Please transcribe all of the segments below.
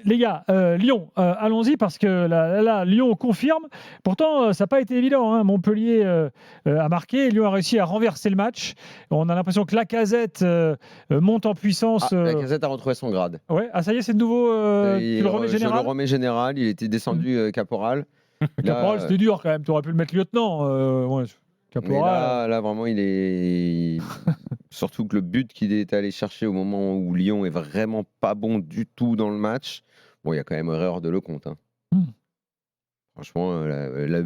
Les gars, Lyon, allons-y parce que là, Lyon confirme. Pourtant, ça n'a pas été évident, hein. Montpellier a marqué, Lyon a réussi à renverser le match. On a l'impression que Lacazette monte en puissance. Lacazette a retrouvé son grade. Ouais. Ah, ça y est, c'est de nouveau. Tu le remets Je le général. remets général. Il était descendu caporal. Caporal, Là, c'était dur quand même. Tu aurais pu le mettre lieutenant. Ouais. mais Caporal. là, vraiment, il est. Surtout que le but qu'il est allé chercher au moment où Lyon est vraiment pas bon du tout dans le match. Bon, il y a quand même erreur de Lecomte, hein. Franchement,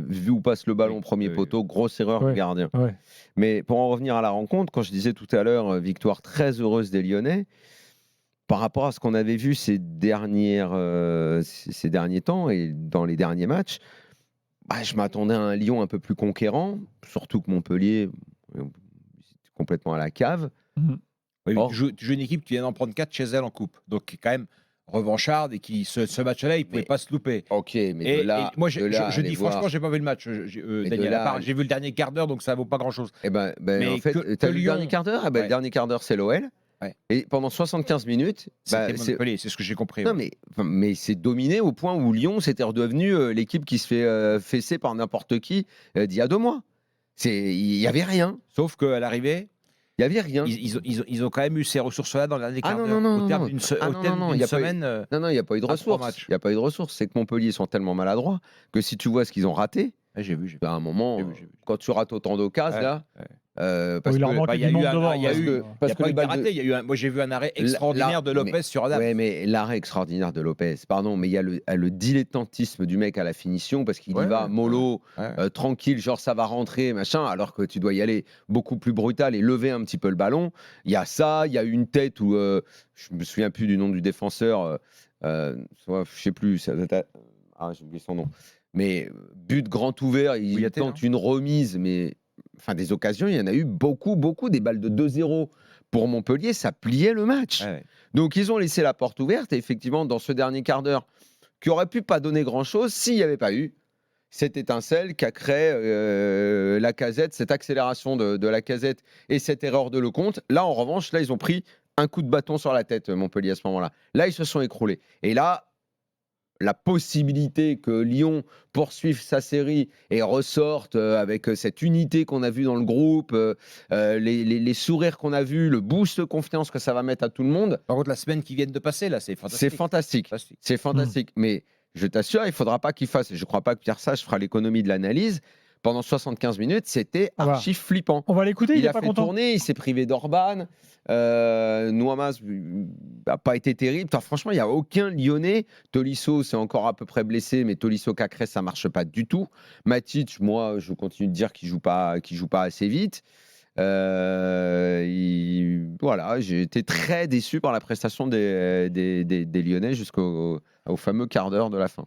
vu où passe le ballon au premier poteau, grosse erreur du Ouais, gardien. ouais. Mais pour en revenir à la rencontre, quand je disais tout à l'heure, victoire très heureuse des Lyonnais, par rapport à ce qu'on avait vu ces derniers temps et dans les derniers matchs, je m'attendais à un Lyon un peu plus conquérant, surtout que Montpellier, c'était complètement à la cave. Oui, mais Or, tu joues une équipe qui vient d'en prendre 4 chez elle en coupe, donc qui est quand même revancharde et qui ce match-là, il ne pouvait pas se louper. ok, mais Et, de là, moi, de là je aller dis voir- franchement, j'ai pas vu le match, de Daniel. là, À part, j'ai vu le dernier quart d'heure, donc ça vaut pas grand-chose. Eh ben, en Mais fait, que tu as vu le Lyon, dernier quart d'heure? Le ouais, dernier quart d'heure, c'est l'OL. ouais, Et pendant 75 minutes, c'était Montpellier, c'est ce que j'ai compris. non, Ouais. mais c'est dominé au point où Lyon, c'était redevenu l'équipe qui se fait fesser par n'importe qui d'il y a 2 mois. Il n'y avait rien. Sauf qu'à l'arrivée, Il n'y avait rien. ils ont quand même eu ces ressources-là dans le dernier Ah quart non, d'heure. non, Au non, terme non. d'une Ah non, non, non, il n'y a pas eu. semaine, Non, non, il n'y a pas eu de à 3 ressources. matchs. Il n'y a pas eu de ressources. C'est que Montpellier sont tellement maladroits que si tu vois ce qu'ils ont raté, Ouais, j'ai vu. à un moment, J'ai vu. quand tu rates autant d'occasions, Ouais, là, ouais. parce Il leur que manquait Il y a du eu monde un, devant. il y a eu, il parce y a que pas les eu de balles raté. Moi, j'ai vu un arrêt extraordinaire de Lopez sur Adam. Ouais, mais l'arrêt extraordinaire de Lopez, pardon, mais il y a le dilettantisme du mec à la finition parce qu'il y va mollo, tranquille, genre ça va rentrer, machin, alors que tu dois y aller beaucoup plus brutal et lever un petit peu le ballon. Il y a ça, il y a une tête où je me souviens plus du nom du défenseur, je sais plus, j'ai oublié son nom. Mais but grand ouvert, il Kouyaté, tente non une remise, mais enfin des occasions, il y en a eu beaucoup, beaucoup, des balles de 2-0 pour Montpellier, ça pliait le match. Ouais. Donc ils ont laissé la porte ouverte et effectivement dans ce dernier quart d'heure qui aurait pu pas donner grand-chose s'il n'y avait pas eu cette étincelle qu'a créé Lacazette, cette accélération de Lacazette et cette erreur de Lecomte. Là en revanche, là ils ont pris un coup de bâton sur la tête Montpellier à ce moment-là. Là ils se sont écroulés. Et là la possibilité que Lyon poursuive sa série et ressorte avec cette unité qu'on a vue dans le groupe, les sourires qu'on a vus, le boost de confiance que ça va mettre à tout le monde, Par contre, la semaine qui vient de passer, là, c'est fantastique. c'est fantastique. C'est fantastique. Mais je t'assure, il ne faudra pas qu'il fasse, et je ne crois pas que Pierre Sage fera l'économie de l'analyse, pendant 75 minutes, c'était archi flippant. On va l'écouter, il a est pas fait content. tourner, il s'est privé d'Orban. Nouamas n'a pas été terrible. Enfin, franchement, il n'y a aucun Lyonnais. Tolisso, c'est encore à peu près blessé, mais Tolisso Cacré, ça ne marche pas du tout. Matic, moi, je continue de dire qu'il joue pas assez vite. Voilà, j'ai été très déçu par la prestation des Lyonnais jusqu'au fameux quart d'heure de la fin.